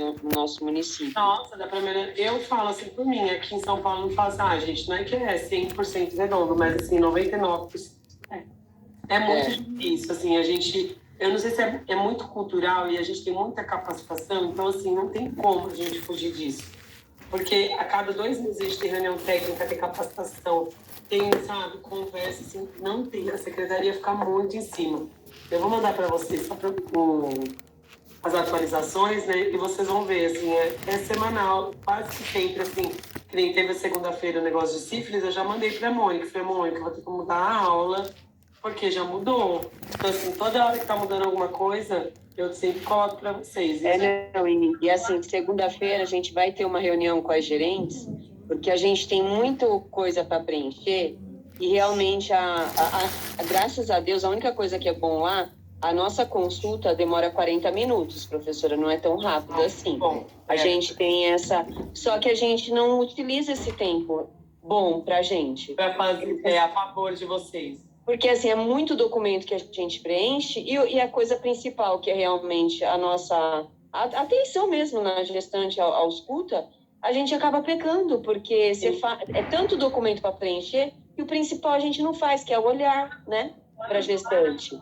no nosso município. Nossa, dá pra melhorar. Eu falo assim por mim, aqui em São Paulo não falo assim, gente, não é que é 100% redondo, mas assim, 99%. É muito difícil, assim, a gente... Eu não sei se é muito cultural e a gente tem muita capacitação, então, assim, não tem como a gente fugir disso. Porque a cada 2 meses a gente tem reunião técnica, tem capacitação, tem, sabe, conversa, assim, não tem. A secretaria fica muito em cima. Eu vou mandar para vocês só as atualizações, né? E vocês vão ver, assim, é semanal, quase que sempre, assim, que nem teve a segunda-feira o negócio de sífilis, eu já mandei para a Mônica. Falei, Mônica, eu vou ter que mudar a aula, porque já mudou. Então, assim, toda hora que tá mudando alguma coisa, eu sempre coloco para vocês. E assim, segunda-feira a gente vai ter uma reunião com as gerentes, porque a gente tem muita coisa para preencher e realmente, graças a Deus, a única coisa que é bom lá, a nossa consulta demora 40 minutos, professora, não é tão rápido assim. A gente tem essa... Só que a gente não utiliza esse tempo bom pra gente. Para fazer a favor de vocês. Porque, assim, é muito documento que a gente preenche e a coisa principal, que é realmente a nossa atenção mesmo na gestante ao escuta, a gente acaba pecando, porque é tanto documento para preencher que o principal a gente não faz, que é o olhar, né, para a gestante.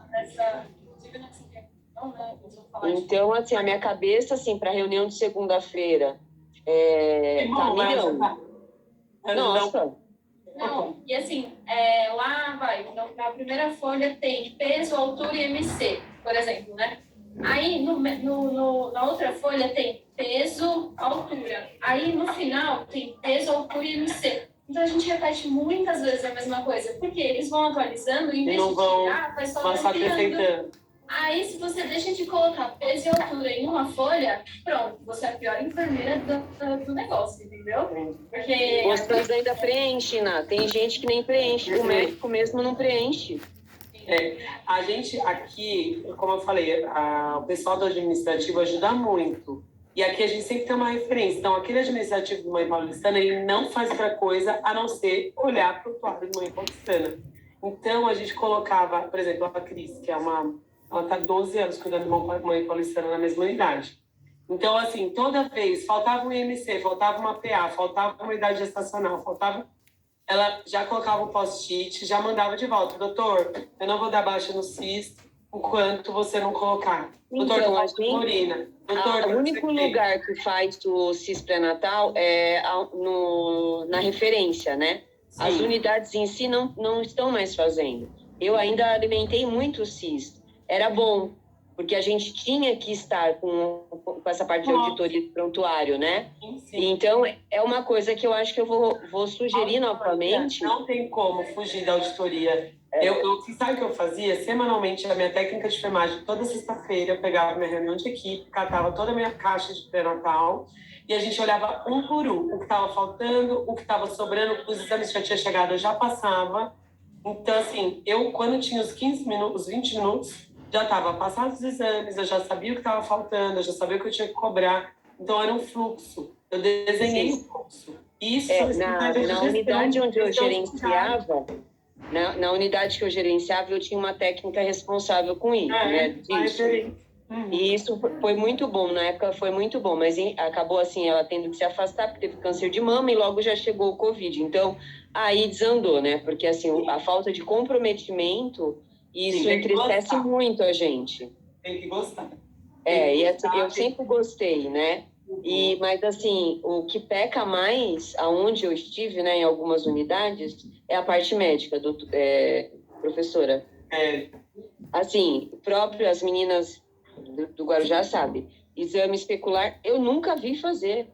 Então, assim, a minha cabeça, assim, para a reunião de segunda-feira, tá milhão. Nossa! Não, e assim, lá na primeira folha tem peso, altura e MC, por exemplo, né? Aí na outra folha tem peso, altura. Aí no final tem peso, altura e MC. Então a gente repete muitas vezes a mesma coisa, porque eles vão atualizando e em vez de tirar, vai só acrescentando. Aí, se você deixa de colocar peso e altura em uma folha, pronto, você é a pior enfermeira do negócio, entendeu? Porque... Vocês ainda preenchem, né? Tem gente que nem preenche, o médico mesmo não preenche. A gente aqui, como eu falei, o pessoal do administrativo ajuda muito. E aqui a gente sempre tem uma referência. Então, aquele administrativo do Mãe Paulistana, ele não faz outra coisa a não ser olhar para o quadro do Mãe Paulistana. Então, a gente colocava, por exemplo, a Cris, que é ela está 12 anos cuidando de Mãe Paulistana na mesma unidade. Então, assim, toda vez faltava um IMC, faltava uma PA, faltava uma unidade gestacional, ela já colocava um post-it, já mandava de volta. Doutor, eu não vou dar baixa no CIS enquanto você não colocar. Doutor, então, urina. Doutor, o único lugar que faz o CIS pré-natal é na referência, né? Sim. As unidades em si não estão mais fazendo. Eu ainda alimentei muito o CIS. Era bom, porque a gente tinha que estar com essa parte de auditoria de prontuário, né? Sim. Então, é uma coisa que eu acho que eu vou sugerir novamente. Não tem como fugir da auditoria. Sabe o que eu fazia? Semanalmente, a minha técnica de enfermagem, toda sexta-feira, eu pegava minha reunião de equipe, catava toda a minha caixa de pré-natal e a gente olhava um por um, o que estava faltando, o que estava sobrando, os exames que já tinha chegado, eu já passava. Então, assim, quando tinha os 15 minutos, os 20 minutos, já estava passado os exames, eu já sabia o que estava faltando, eu já sabia o que eu tinha que cobrar. Então, era um fluxo. Eu desenhei um fluxo. Isso na unidade onde eu gerenciava, na unidade que eu gerenciava, eu tinha uma técnica responsável com isso, né? Disso. E isso foi muito bom, na época foi muito bom, mas acabou assim, ela tendo que se afastar, porque teve câncer de mama e logo já chegou o Covid. Então, aí desandou, né? Porque assim, a falta de comprometimento, isso entristece muito a gente. Tem que gostar. E assim, eu sempre gostei, né? Mas assim, o que peca mais, aonde eu estive, né, em algumas unidades, é a parte médica, professora. Assim, próprio as meninas do Guarujá sabem, exame especular, eu nunca vi fazer.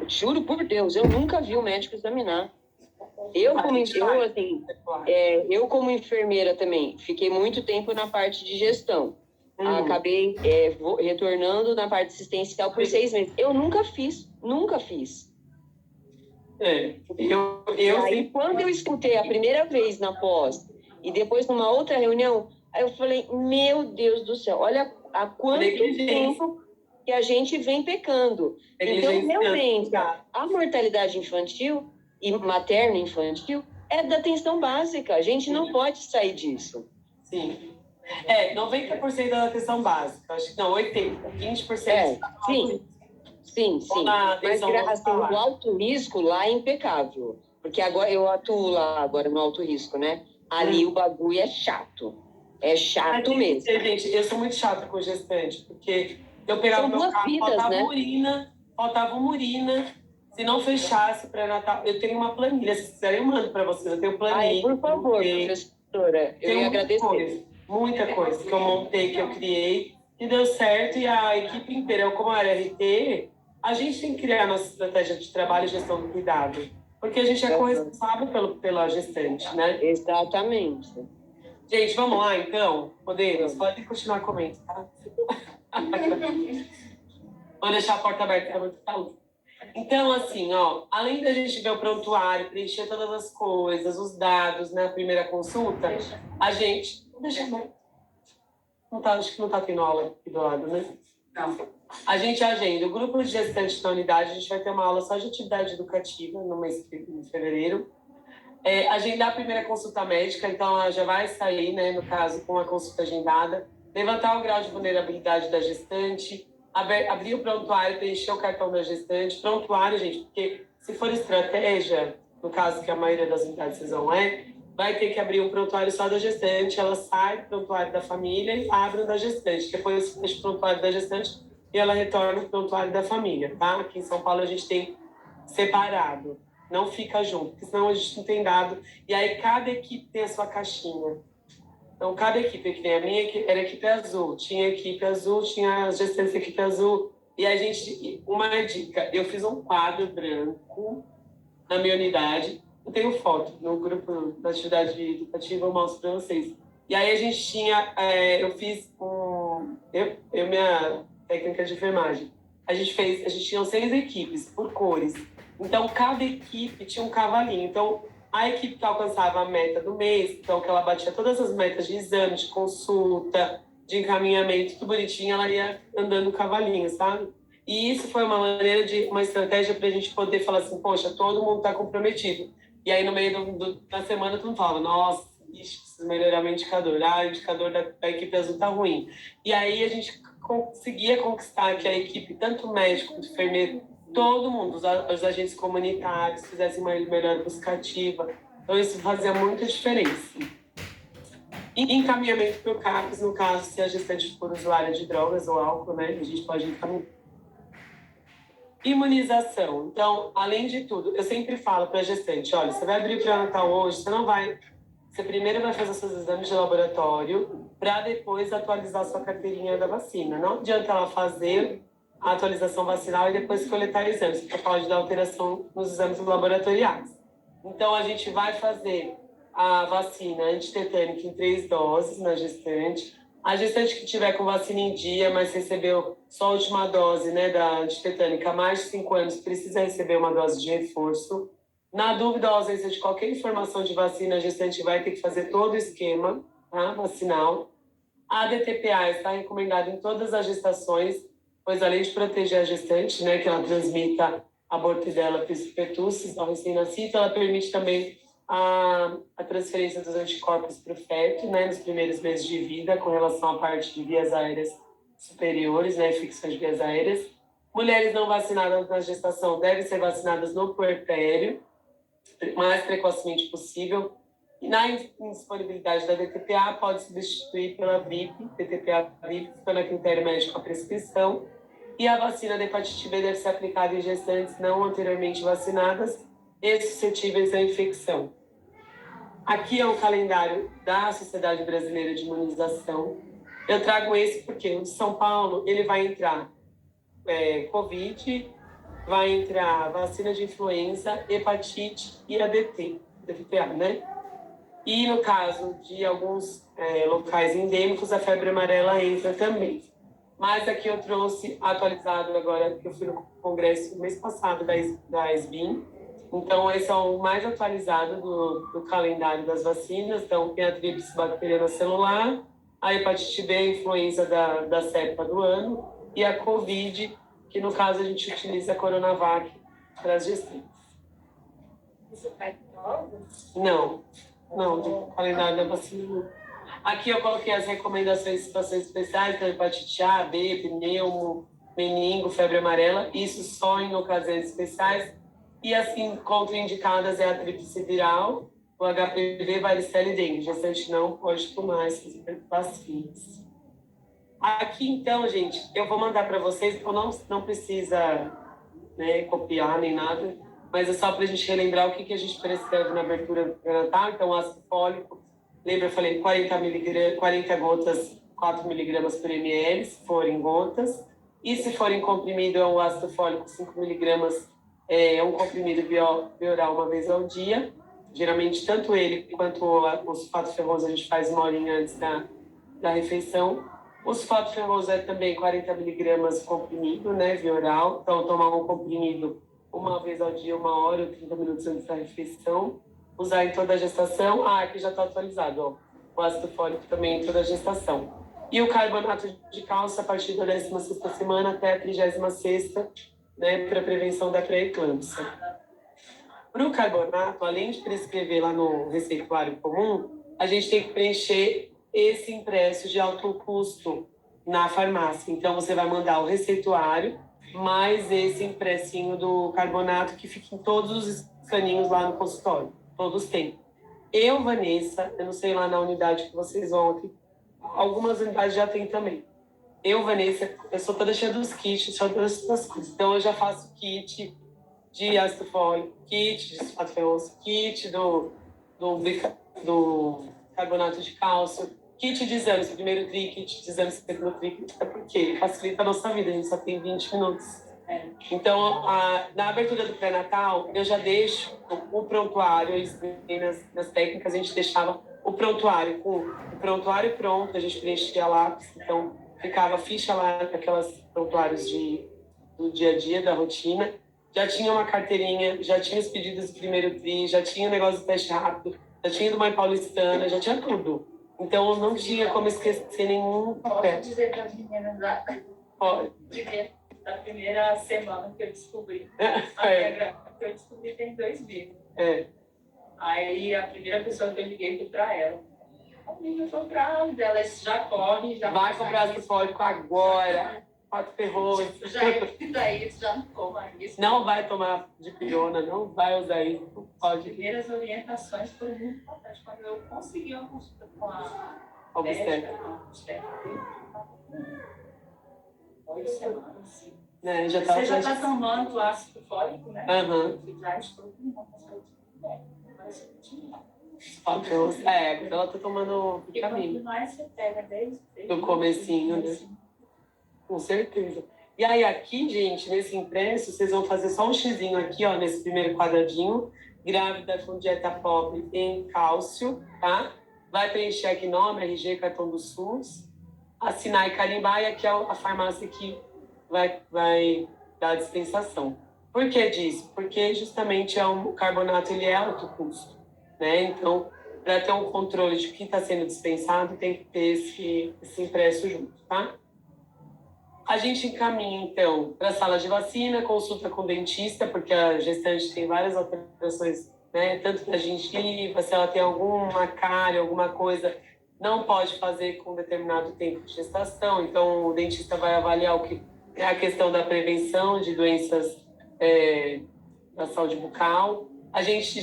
Juro por Deus, eu nunca vi o médico examinar. Eu como enfermeira também, fiquei muito tempo na parte de gestão. Acabei retornando na parte assistencial por 6 meses. Eu nunca fiz. Quando eu escutei a primeira vez na pós, e depois numa outra reunião, aí eu falei, meu Deus do céu, olha há quanto tempo que a gente vem pecando. Então, realmente, a mortalidade infantil e materno-infantil é da atenção básica. A gente não pode sair disso. Sim. 90% da atenção básica. Acho que não, 80%. 20%. Sim. Mas assim, o alto risco lá é impecável. Porque agora eu atuo lá agora no alto risco, né? Ali o bagulho é chato. É chato mesmo. Gente, eu sou muito chata com gestante, porque eu pegava meu carro, faltava uma urina. Se não fechasse pré-natal, eu tenho uma planilha. Se quiserem, eu mando para vocês. Eu tenho planilha. Por favor, professora. Eu ia agradecer. Muita coisa que eu montei, que eu criei, e deu certo. E a equipe inteira, eu como área RT, a gente tem que criar nossa estratégia de trabalho e gestão do cuidado. Porque a gente é corresponsável pela gestante, né? Exatamente. Gente, vamos lá, então? Podemos? Pode continuar comendo, tá? Vou deixar a porta aberta, é muito calor. Então, assim, ó, além da gente ver o prontuário, preencher todas as coisas, os dados na primeira consulta, a gente... Deixa eu... acho que não tá tendo aula aqui do lado, né? Não. A gente agenda o grupo de gestantes da unidade, a gente vai ter uma aula só de atividade educativa no mês de fevereiro. Agendar a primeira consulta médica, então ela já vai sair, né, no caso, com a consulta agendada. Levantar o grau de vulnerabilidade da gestante, abrir o prontuário, preencher o cartão da gestante. Prontuário, gente, porque se for estratégia, no caso que a maioria das unidades vocês vai ter que abrir um prontuário só da gestante, ela sai do prontuário da família e abre o da gestante. Depois fecha o prontuário da gestante e ela retorna o prontuário da família, tá? Aqui em São Paulo a gente tem separado. Não fica junto, porque senão a gente não tem dado. E aí cada equipe tem a sua caixinha. Então, cada equipe, que nem a minha era equipe azul. Tinha equipe azul, tinha as gestantes da equipe azul. E a gente, uma dica, eu fiz um quadro branco na minha unidade. Eu tenho foto no grupo da atividade educativa, eu mostro para vocês. E aí a gente tinha, eu fiz minha técnica de enfermagem. A gente tinha 6 equipes por cores. Então, cada equipe tinha um cavalinho. Então, a equipe que alcançava a meta do mês, então que ela batia todas as metas de exame, de consulta, de encaminhamento, tudo bonitinho, ela ia andando no cavalinho, sabe? E isso foi uma estratégia para a gente poder falar assim, poxa, todo mundo está comprometido. E aí, no meio da semana, tu não fala, nossa, preciso melhorar meu indicador. O indicador da equipe azul está ruim. E aí, a gente conseguia conquistar que a equipe, tanto médico quanto enfermeiro, todo mundo, os agentes comunitários, fizessem uma melhor buscativa. Então, isso fazia muita diferença. E encaminhamento para o CAPS, no caso, se a gestante for usuária de drogas ou álcool, né, a gente pode encaminhar. Imunização. Então, além de tudo, eu sempre falo para a gestante, olha, você vai abrir o pré-natal hoje, você primeiro vai fazer seus exames de laboratório para depois atualizar sua carteirinha da vacina. Não adianta ela fazer a atualização vacinal e depois coletar exames, porque pode dar alteração nos exames laboratoriais. Então, a gente vai fazer a vacina antitetânica em 3 doses na gestante. A gestante que tiver com vacina em dia, mas recebeu só a última dose, né, da antitetânica há mais de 5 anos, precisa receber uma dose de reforço. Na dúvida ou ausência de qualquer informação de vacina, a gestante vai ter que fazer todo o esquema, tá, vacinal. A DTPA está recomendada em todas as gestações, pois além de proteger a gestante, né, que ela transmita aborto dela pertussis ao recém-nascido, ela permite também a transferência dos anticorpos para o feto, né, nos primeiros meses de vida, com relação à parte de vias aéreas superiores, né, infecções de vias aéreas. Mulheres não vacinadas na gestação devem ser vacinadas no puerpério, o mais precocemente possível. E na indisponibilidade da DTPA, pode substituir pela VIP, DTPA VIP, pelo critério médico a prescrição. E a vacina da hepatite B deve ser aplicada em gestantes não anteriormente vacinadas e suscetíveis à infecção. Aqui é o calendário da Sociedade Brasileira de Imunização. Eu trago esse porque o de São Paulo, ele vai entrar Covid, vai entrar vacina de influenza, hepatite e ADT, DTPA, né? E no caso de alguns locais endêmicos, a febre amarela entra também. Mas aqui eu trouxe atualizado agora, porque eu fui no congresso no mês passado da SBIM. Então, esse é o mais atualizado do calendário das vacinas. Então, tem a tríplice bacteriana celular, a hepatite B, a influenza da cepa do ano, e a Covid, que no caso a gente utiliza a Coronavac para as gestantes. Isso faz novo? Não, do calendário da vacina não. Aqui eu coloquei as recomendações de situações especiais para hepatite A, B, pneumo, meningo, febre amarela. Isso só em ocasiões especiais. E assim, contraindicadas é a tríplice viral, o HPV, varicela e dengue. Gestante não pode tomar essas vacinas. Aqui, então, gente, eu vou mandar para vocês, eu não precisa, né, copiar nem nada, mas é só para a gente relembrar o que a gente prescreve na abertura do pré-natal. Então, ácido fólico, lembra, eu falei 40 gotas, 4 miligramas por ml, se forem gotas. E se forem comprimido, é um ácido fólico 5 miligramas, é um comprimido bioral uma vez ao dia. Geralmente, tanto ele quanto o sulfato ferroso a gente faz uma horinha antes da refeição. O sulfato ferroso é também 40 miligramas comprimido, né, via oral. Então, tomar um comprimido uma vez ao dia, 1 hora ou 30 minutos antes da refeição. Usar em toda a gestação. Aqui já está atualizado, ó. O ácido fólico também em toda a gestação. E o carbonato de cálcio a partir da 16ª semana até a 36ª, né, para prevenção da pré-eclâmpsia. Para o carbonato, além de prescrever lá no receituário comum, a gente tem que preencher esse impresso de alto custo na farmácia. Então, você vai mandar o receituário, mais esse impressinho do carbonato que fica em todos os caninhos lá no consultório. Todos têm. Eu, Vanessa, eu não sei lá na unidade que vocês vão aqui, algumas unidades já tem também. Eu, Vanessa, eu sou toda cheia dos kits, cheia das coisas. Então, eu já faço kit de ácido fólico, kit de sulfato ferroso, kit do carbonato de cálcio, kit de exames, primeiro tri, kit de exames, segundo tri, é porque facilita a nossa vida, a gente só tem 20 minutos. Então, na abertura do pré-natal, eu já deixo o prontuário, nas técnicas a gente deixava o prontuário com o prontuário pronto, a gente preenchia lápis, então ficava a ficha lá, aquelas prontuários do dia a dia, da rotina. Já tinha uma carteirinha, já tinha os pedidos do primeiro tri, já tinha o negócio do teste rápido, já tinha do Mãe Paulistana, já tinha tudo. Então, não tinha como esquecer nenhum. Posso dizer para as meninas Pode. Da primeira semana que eu descobri. Que eu descobri tem 2 meses. Aí, a primeira pessoa que eu liguei foi para ela. A menina foi grávida, ela já corre, já vai comprar ácido fólico agora. Sulfato ferroso. Daí já não toma isso. Não vai tomar dipirona, não vai usar isso. As primeiras orientações foram muito importantes. Quando eu consegui uma consulta com a obstétrica, 8 semanas. Já tá você já está tomando o ácido fólico, né? Já estou tomando a saúde. Ela tá tomando vitamina. Quanto mais você pega desde do comecinho, né? Com certeza. E aí aqui, gente, nesse impresso, vocês vão fazer só um xizinho aqui, ó, nesse primeiro quadradinho. Grávida com dieta pobre em cálcio, tá? Vai preencher aqui nome, RG, cartão do SUS. Assinar e carimbar, e aqui é a farmácia que vai dar a dispensação. Por que disso? Porque justamente o carbonato, ele é alto custo, né? Então, para ter um controle de o que está sendo dispensado, tem que ter esse impresso junto, tá? A gente encaminha, então, para a sala de vacina, consulta com o dentista, porque a gestante tem várias alterações, né? Tanto da gengiva, se ela tem alguma cárie, alguma coisa, não pode fazer com determinado tempo de gestação. Então, o dentista vai avaliar o que é a questão da prevenção de doenças da saúde bucal. A gente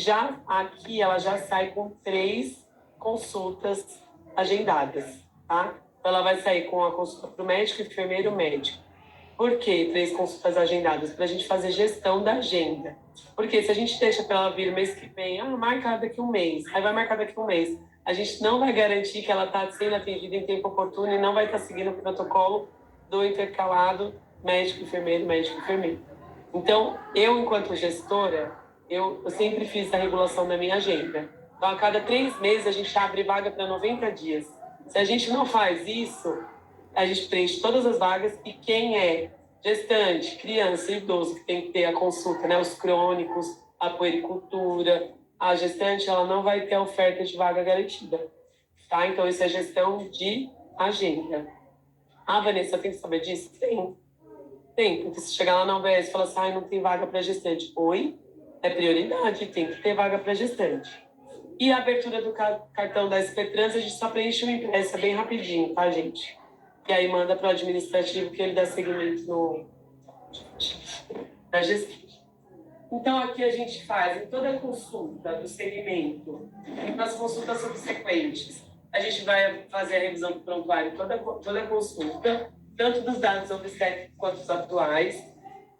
ela já sai com 3 consultas agendadas, tá? Ela vai sair com a consulta para o médico, enfermeiro, médico. Por quê 3 consultas agendadas? Para a gente fazer gestão da agenda. Porque se a gente deixa para ela vir mês que vem, marca daqui um mês, aí vai marcar daqui um mês, a gente não vai garantir que ela está sendo atendida em tempo oportuno e não vai estar seguindo o protocolo do intercalado médico, enfermeiro, médico, enfermeiro. Então, eu, enquanto gestora, eu sempre fiz a regulação da minha agenda. Então, a cada 3 meses, a gente abre vaga para 90 dias. Se a gente não faz isso, a gente preenche todas as vagas, e quem é gestante, criança, idoso, que tem que ter a consulta, né? Os crônicos, a puericultura, a gestante, ela não vai ter a oferta de vaga garantida, tá? Então, isso é gestão de agenda. Vanessa, tem que saber disso? Tem, porque se chegar lá na UBS e falar assim, não tem vaga para gestante. Oi? É prioridade, tem que ter vaga para gestante. E a abertura do cartão da SP Trans, a gente só preenche uma impressa bem rapidinho, tá, gente? E aí manda para o administrativo que ele dá seguimento na gestão. Então, aqui a gente faz em toda a consulta do segmento, nas consultas subsequentes, a gente vai fazer a revisão do prontuário, toda a consulta, tanto dos dados obstétricos quanto dos atuais,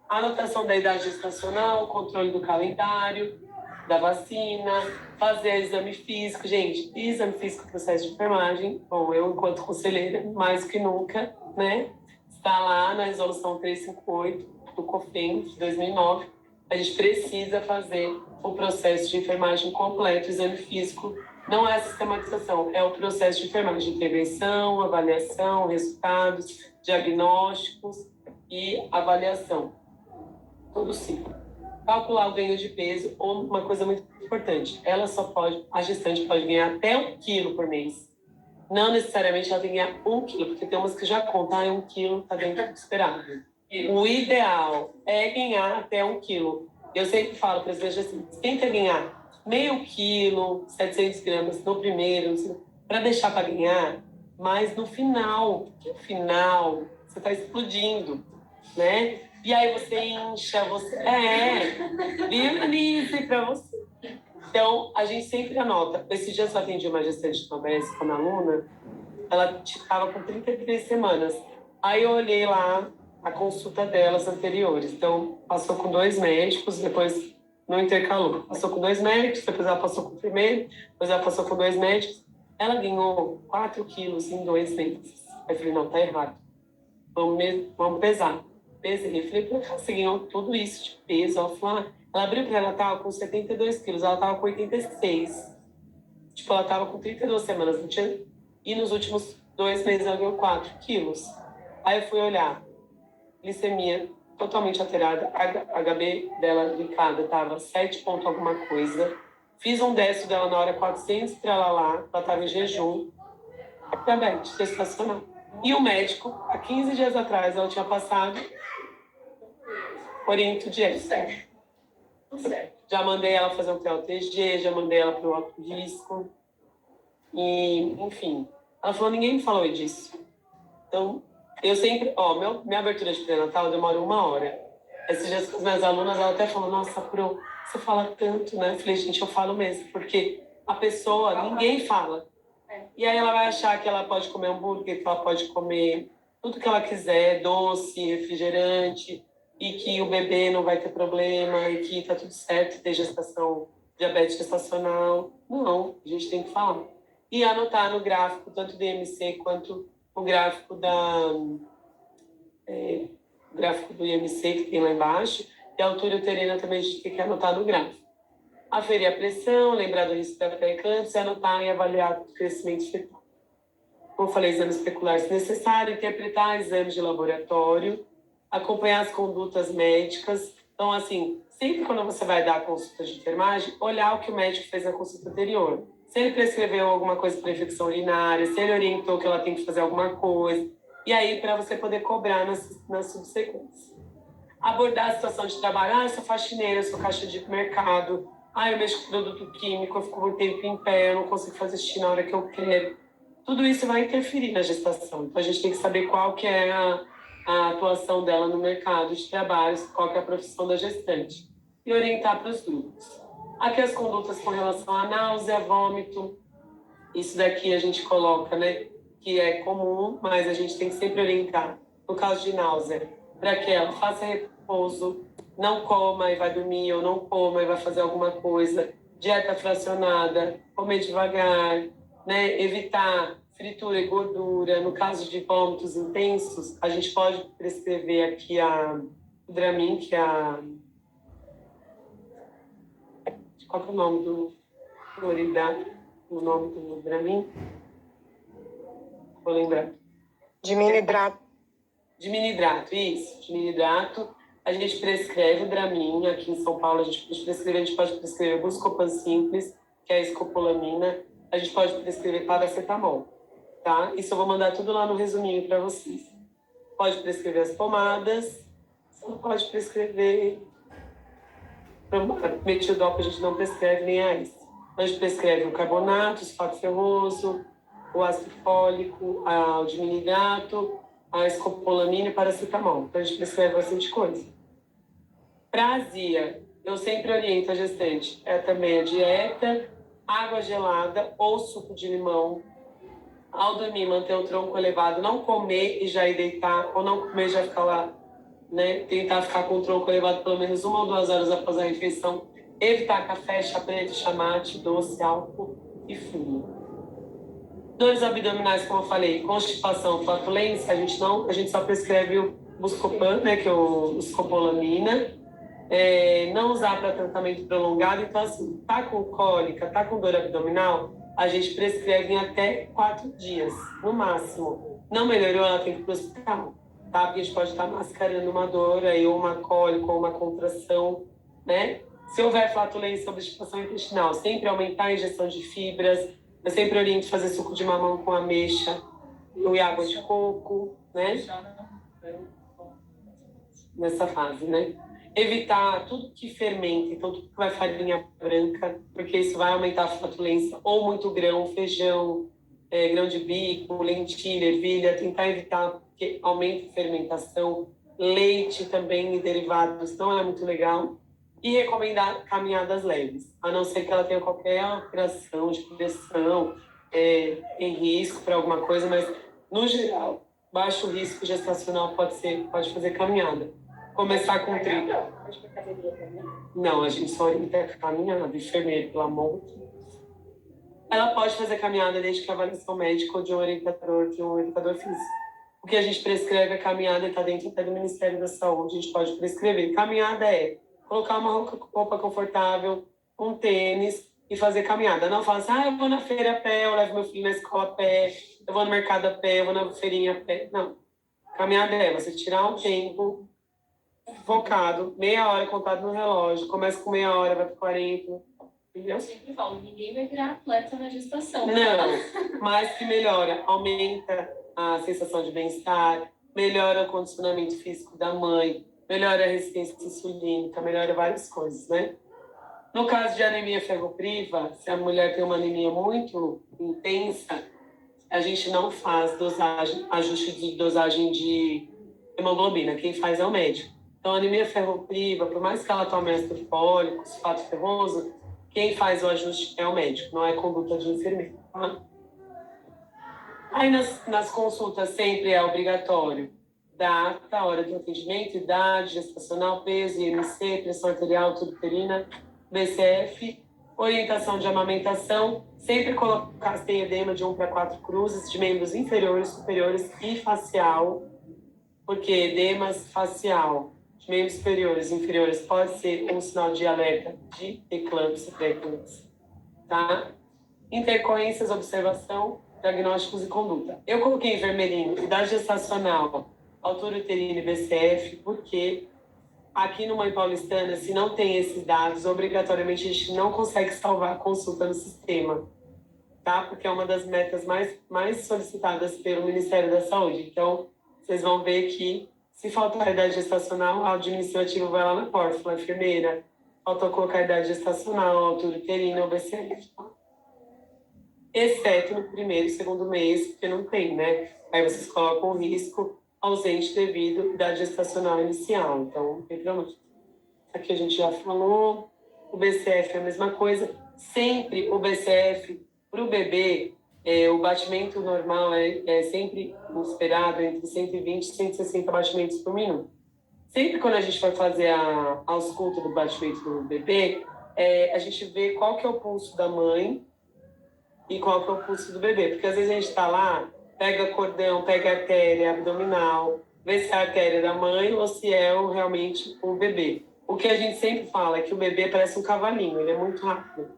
a anotação da idade gestacional, controle do calendário, da vacina, fazer exame físico. Gente, exame físico, processo de enfermagem, bom, eu, enquanto conselheira, mais que nunca, né, está lá na resolução 358 do COFEN de 2009, a gente precisa fazer o processo de enfermagem completo, exame físico, não é a sistematização, é o processo de enfermagem, intervenção, avaliação, resultados, diagnósticos e avaliação. Todo ciclo. Calcular o ganho de peso, ou uma coisa muito importante, a gestante pode ganhar até 1 quilo por mês. Não necessariamente ela tem que ganhar 1 quilo, porque tem umas que já contam, 1 quilo está dentro do esperado. O ideal é ganhar até 1 quilo. Eu sempre falo para as pessoas assim, tenta ganhar meio quilo, 700 gramas no primeiro, para deixar para ganhar, mas no final, porque no final você está explodindo, né? E aí você incha, viu, para você. Então, a gente sempre anota. Esses dias eu atendi uma gestante de OBS com uma aluna, ela estava com 33 semanas. Aí eu olhei lá a consulta delas anteriores. Então, passou com 2 médicos, depois não intercalou. Passou com 2 médicos, depois ela passou com o primeiro, depois ela passou com 2 médicos. Ela ganhou 4 quilos em 2 meses. Aí eu falei, não, tá errado. Vamos pesar. Pesei. Eu falei, por que você ganhou tudo isso de peso? Ela falou, ela abriu para ela, estava com 72 quilos, ela estava com 86. Tipo, ela estava com 32 semanas, não tinha... E nos últimos 2 meses ela ganhou 4 quilos. Aí eu fui olhar, glicemia totalmente alterada, a HB dela glicada estava 7 ponto alguma coisa. Fiz um décimo dela na hora 400, ela estava em jejum. Diabetes gestacional. E o médico, há 15 dias atrás, ela tinha passado oriento dieta. Já mandei ela fazer um TLTG, já mandei ela para o alto risco. E, enfim, ela falou, ninguém me falou disso. Então, eu sempre... minha abertura de pré-natal demora 1 hora. Esses dias com as minhas alunas, ela até falou, nossa, Pro, você fala tanto, né? Eu falei, gente, eu falo mesmo, porque a pessoa, ninguém fala. E aí ela vai achar que ela pode comer hambúrguer, que ela pode comer tudo que ela quiser, doce, refrigerante, e que o bebê não vai ter problema, e que tá tudo certo, ter diabetes gestacional. Não, a gente tem que falar. E anotar no gráfico, tanto do IMC quanto o gráfico gráfico do IMC que tem lá embaixo, e a altura uterina também a gente tem que anotar no gráfico. Aferir a pressão, lembrar do risco da pré-eclâmpsia, anotar e avaliar o crescimento fetal. Como falei, exames especulares se necessário, interpretar exames de laboratório, acompanhar as condutas médicas. Então, assim, sempre quando você vai dar a consulta de enfermagem, olhar o que o médico fez na consulta anterior. Se ele prescreveu alguma coisa para infecção urinária, se ele orientou que ela tem que fazer alguma coisa. E aí, para você poder cobrar nas subsequências. Abordar a situação de trabalho. Eu sou faxineira, eu sou caixa de mercado. Eu mexo com produto químico, eu fico muito tempo em pé, eu não consigo fazer xixi na hora que eu quero. Tudo isso vai interferir na gestação. Então, a gente tem que saber qual que é a atuação dela no mercado de trabalho, qual que é a profissão da gestante. E orientar para os grupos. Aqui as condutas com relação à náusea, vômito. Isso daqui a gente coloca, né? Que é comum, mas a gente tem que sempre orientar. No caso de náusea, para que ela faça repouso, não coma e vai dormir, ou não coma e vai fazer alguma coisa. Dieta fracionada, comer devagar, né? Evitar fritura e gordura. No caso de vômitos intensos, a gente pode prescrever aqui o Dramin, que é qual que é o nome do cloridrato? O nome do Dramin? Vou lembrar. Diminuidrato. Diminuidrato, isso. Diminuidrato. A gente prescreve o Dramin. Aqui em São Paulo, a gente pode prescrever Buscopan simples, que é a escopolamina. A gente pode prescrever paracetamol, tá? Isso eu vou mandar tudo lá no resuminho para vocês. Pode prescrever as pomadas. Você não pode prescrever... Metildopa a gente não prescreve nem a ICE. A gente prescreve o carbonato, o sulfato ferroso, o ácido fólico, o diminuidato, a escopolamina e paracetamol. Então, a gente prescreve bastante coisa. Para azia, eu sempre oriento a gestante. É também a dieta, água gelada ou suco de limão. Ao dormir, manter o tronco elevado, não comer e já ir deitar, ou não comer e já ficar lá, né? Tentar ficar com o tronco elevado pelo menos 1 ou 2 horas após a refeição. Evitar café, chá preto, chá mate, doce, álcool e fumo. Dores abdominais, como eu falei, constipação, flatulência, a gente só prescreve o Buscopan, né, que é o escopolamina. Não usar para tratamento prolongado. Então, assim, tá com cólica, tá com dor abdominal, a gente prescreve em até 4 dias, no máximo. Não melhorou, ela tem que ir para o hospital, tá? Porque a gente pode estar mascarando uma dor, aí, ou uma cólica, ou uma contração, né? Se houver flatulência ou obstipação intestinal, sempre aumentar a ingestão de fibras. Eu sempre oriento fazer suco de mamão com ameixa e água de coco, né? Nessa fase, né? Evitar tudo que fermenta, então tudo que vai farinha branca, porque isso vai aumentar a flatulência, ou muito grão, feijão, grão de bico, lentilha, ervilha, tentar evitar, porque aumenta a fermentação, leite também e derivados não é muito legal, e recomendar caminhadas leves, a não ser que ela tenha qualquer alteração de pressão, em risco para alguma coisa, mas no geral, baixo risco gestacional pode fazer caminhada. Começar com trilha. Não, a gente só orienta caminhada, enfermeiro, pelo amor de Deus. Ela pode fazer caminhada desde que a avaliação médica ou de um orientador físico. O que a gente prescreve é caminhada, está dentro até do Ministério da Saúde, a gente pode prescrever. Caminhada é colocar uma roupa confortável, um tênis e fazer caminhada. Não fala assim, eu vou na feira a pé, eu levo meu filho na escola a pé, eu vou no mercado a pé, eu vou na feirinha a pé. Não. Caminhada é você tirar um tempo focado, meia hora contado no relógio, começa com meia hora, vai para 40, entendeu? Eu sempre falo, ninguém vai virar atleta na gestação. Não, mas que melhora, aumenta a sensação de bem-estar, melhora o condicionamento físico da mãe, melhora a resistência insulínica, melhora várias coisas, né? No caso de anemia ferropriva, se a mulher tem uma anemia muito intensa, a gente não faz ajuste de dosagem de hemoglobina, quem faz é o médico. Então, a anemia ferropriva, por mais que ela tome ácido fólico, sulfato ferroso, quem faz o ajuste é o médico, não é conduta de enfermeiro, tá? Aí, nas consultas, sempre é obrigatório data, hora de atendimento, idade, gestacional, peso, IMC, pressão arterial, tubuterina, BCF, orientação de amamentação, sempre colocar se tem edema de 1 para 4 cruzes de membros inferiores, superiores e facial, porque edemas facial de membros superiores e inferiores pode ser um sinal de alerta de eclâmpsia, pré-eclâmpsia, tá? Intercorrências, observação, diagnósticos e conduta. Eu coloquei enfermeirinho, idade gestacional, altura uterina e BCF, porque aqui no Mãe Paulistana, se não tem esses dados, obrigatoriamente a gente não consegue salvar a consulta no sistema, tá? Porque é uma das metas mais solicitadas pelo Ministério da Saúde. Então, vocês vão ver que, se faltar a idade gestacional, o administrativo vai lá na porta, fala, enfermeira, faltou colocar a idade gestacional, altura uterina ou BCF, tá? Exceto no primeiro e segundo mês, porque não tem, né? Aí vocês colocam o risco ausente devido à idade gestacional inicial. Então, não tem problema. Aqui a gente já falou. O BCF é a mesma coisa. Sempre o BCF, para o bebê, o batimento normal é sempre esperado entre 120 e 160 batimentos por minuto. Sempre quando a gente vai fazer a ausculta do batimento do bebê, a gente vê qual que é o pulso da mãe e qual que é o pulso do bebê. Porque às vezes a gente está lá, pega cordão, pega artéria abdominal, vê se é a artéria da mãe ou se é realmente o bebê. O que a gente sempre fala é que o bebê parece um cavalinho, ele é muito rápido,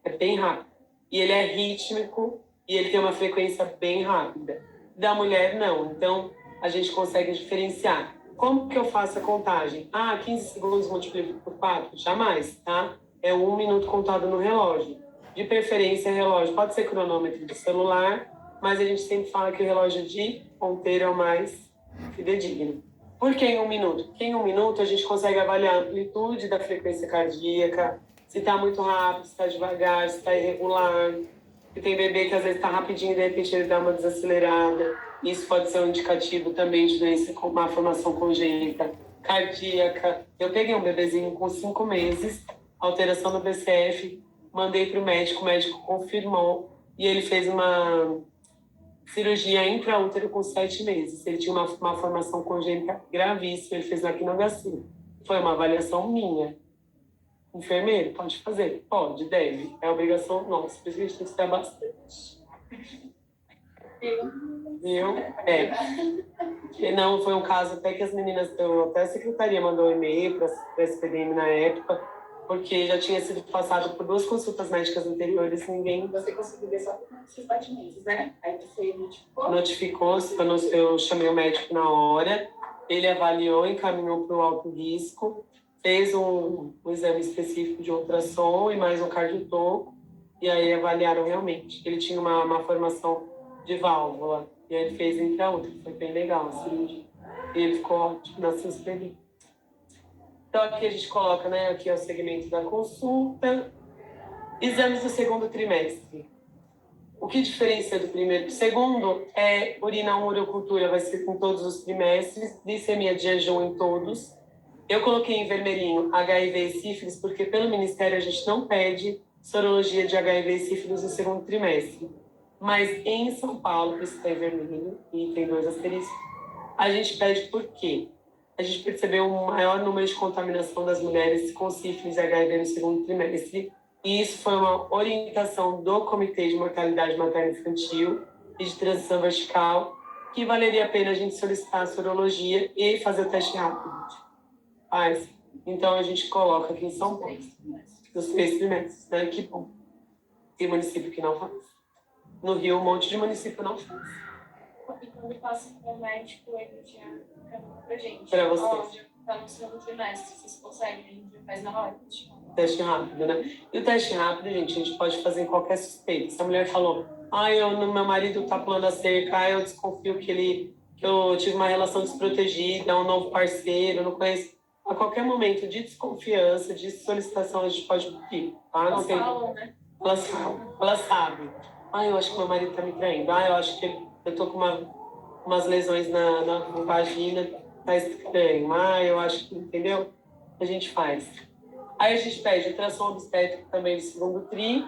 é bem rápido. E ele é rítmico e ele tem uma frequência bem rápida. Da mulher, não. Então, a gente consegue diferenciar. Como que eu faço a contagem? 15 segundos multiplico por 4? Jamais, tá? É 1 minuto contado no relógio. De preferência, relógio pode ser cronômetro de celular, mas a gente sempre fala que o relógio de ponteiro é o mais fidedigno. Por que em 1 minuto? Porque em 1 minuto a gente consegue avaliar a amplitude da frequência cardíaca, se tá muito rápido, se tá devagar, se tá irregular. E tem bebê que às vezes tá rapidinho e de repente ele dá uma desacelerada. Isso pode ser um indicativo também de doença com má formação congênita, cardíaca. Eu peguei um bebezinho com 5 meses, alteração no BCF, mandei para o médico confirmou e ele fez uma cirurgia intraútero com 7 meses. Ele tinha uma formação congênita gravíssima, ele fez na quinogacina. Foi uma avaliação minha. Enfermeiro, pode fazer? Pode, deve. É obrigação nossa, por isso que a gente tem que estudar bastante. Viu? É. E não, foi um caso até que as meninas, até a secretaria mandou um e-mail para a SPDM na época, porque já tinha sido passado por 2 consultas médicas anteriores, ninguém... Você conseguiu ver só por 7 meses, né? Aí você notificou? Notificou, eu chamei o médico na hora, ele avaliou, encaminhou para o alto risco, fez um exame específico de ultrassom e mais um cardiotoco, e aí avaliaram realmente. Ele tinha uma formação de válvula, e aí ele fez intraútero, foi bem legal a cirurgia. E ele ficou ótimo, nasceu super bem. Então aqui a gente coloca, né, aqui é o segmento da consulta. Exames do segundo trimestre. O que diferencia do primeiro para o segundo é urina 1, urocultura, vai ser em todos os trimestres, glicemia de jejum em todos. Eu coloquei em vermelhinho HIV e sífilis, porque pelo Ministério a gente não pede sorologia de HIV e sífilis no segundo trimestre. Mas em São Paulo, por isso está em vermelho, e tem 2 asteriscos, a gente pede por quê? A gente percebeu um maior número de contaminação das mulheres com sífilis e HIV no segundo trimestre, e isso foi uma orientação do Comitê de Mortalidade Materno-Infantil e de Transição Vertical, que valeria a pena a gente solicitar a sorologia e fazer o teste rápido. Faz. Então, a gente coloca aqui em São Paulo, nos 3 trimestres, né? Que bom. Tem município que não faz. No Rio, um monte de município não faz. E quando passa com o médico, ele já caminha pra gente. Para vocês. Óbvio, tá no segundo trimestre, vocês conseguem, a gente faz na hora. Teste rápido, né? E o teste rápido, gente, a gente pode fazer em qualquer suspeita. Se a mulher falou, meu marido tá pulando a cerca, eu desconfio que eu tive uma relação desprotegida, é um novo parceiro, não conheço. A qualquer momento de desconfiança, de solicitação, a gente pode pedir, tá? Elas falam, né? Ela sabe. Eu acho que meu marido tá me traindo. Eu acho que eu tô com umas lesões na vagina, tá estranho. Eu acho que, entendeu? A gente faz. Aí a gente pede ultrassom obstétrico também do segundo tri,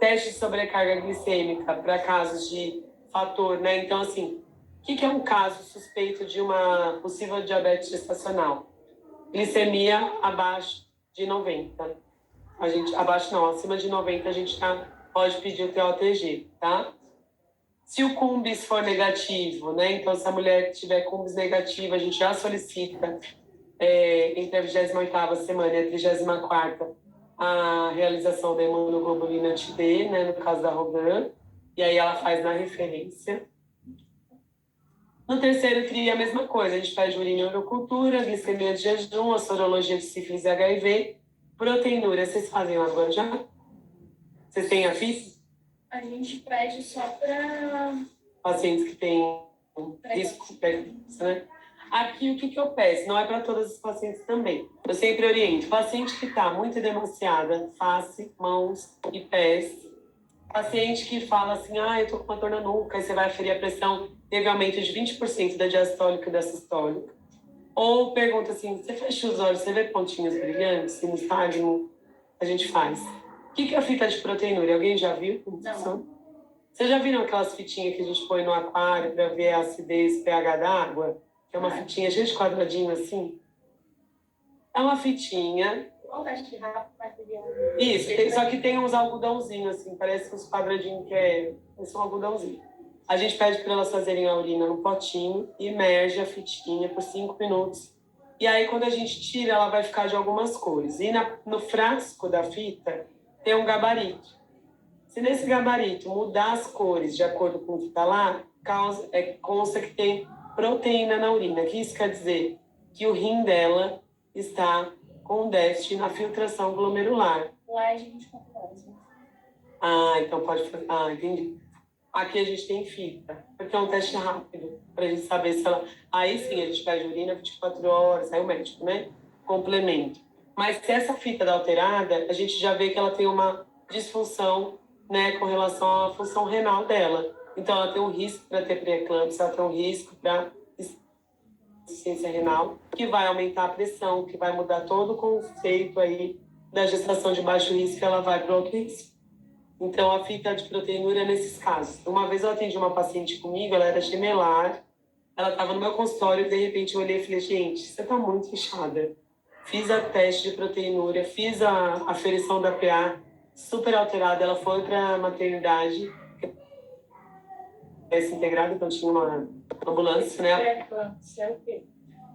teste de sobrecarga glicêmica para casos de fator, né? Então, assim, o que é um caso suspeito de uma possível diabetes gestacional? Glicemia abaixo de 90. Acima de 90 a gente pode pedir o TOTG, tá? Se o CUMBIS for negativo, né? Então, se a mulher tiver CUMBIS negativo, a gente já solicita entre a 28ª semana e a 34ª a realização da imunoglobulina TD, né? No caso da Rogan. E aí ela faz na referência. No terceiro tri, a mesma coisa. A gente faz urina e urocultura, glicemia de jejum, a sorologia de sífilis e HIV, proteinúria. Vocês fazem agora já? Vocês têm a FIS? A gente pede só para pacientes que têm risco, né? Aqui, o que eu peço? Não é para todas as pacientes também. Eu sempre oriento. Paciente que está muito demasiada, face, mãos e pés. Paciente que fala assim, eu tô com uma dor na nuca, aí você vai aferir a pressão, teve aumento de 20% da diastólica e da sistólica. Ou pergunta assim, você fecha os olhos, você vê pontinhos brilhantes, no nistagmo? A gente faz. O que é a fita de proteinúria? Alguém já viu? Não. Vocês já viram aquelas fitinhas que a gente põe no aquário para ver a acidez, pH da água? Que é uma fitinha cheia de quadradinho assim? É uma fitinha. Qual teste rápido vai ter? Isso, só que tem uns algodãozinhos assim, parece uns quadradinhos que é um algodãozinho. A gente pede para elas fazerem a urina no potinho, imerge a fitinha por 5 minutos. E aí, quando a gente tira, ela vai ficar de algumas cores. E no frasco da fita tem um gabarito. Se nesse gabarito mudar as cores de acordo com o que está lá, consta que tem proteína na urina. O que isso quer dizer? Que o rim dela está com déficit na filtração glomerular. Lá é de 24 horas. Então pode fazer. Entendi. Aqui a gente tem fita, porque é um teste rápido, para a gente saber se ela... Aí sim, a gente pede urina 24 horas, aí o médico, né? Complemento. Mas se essa fita está alterada, a gente já vê que ela tem uma disfunção, né, com relação à função renal dela. Então, ela tem um risco para ter pré-eclâmpsia, ela tem um risco para insuficiência renal, que vai aumentar a pressão, que vai mudar todo o conceito aí da gestação de baixo risco, ela vai para o alto risco. Então, a fita de proteinúria é nesses casos. Uma vez eu atendi uma paciente comigo, ela era gemelar, ela estava no meu consultório e, de repente, eu olhei e falei, gente, você está muito inchada. Fiz a teste de proteinúria, fiz a aferição da PA, super alterada. Ela foi para a maternidade, integrada, então tinha uma ambulância, né?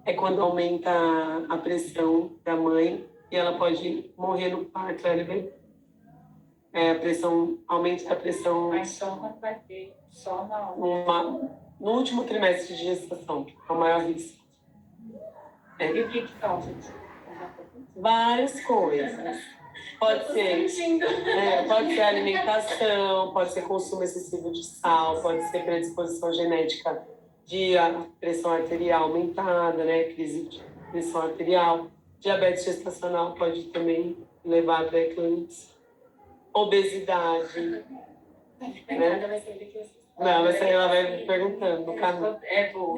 É quando aumenta a pressão da mãe e ela pode morrer no parto, a pressão, aumenta a pressão. Mas só quando vai ter, só no último trimestre de gestação, é o maior risco. E o que causa isso? Várias coisas. Pode ser alimentação, pode ser consumo excessivo de sal, pode ser predisposição genética de pressão arterial aumentada, né? Crise de pressão arterial. Diabetes gestacional pode também levar a eclâmpsia. Obesidade. Né? Não, mas aí ela vai perguntando no caminho. É bom.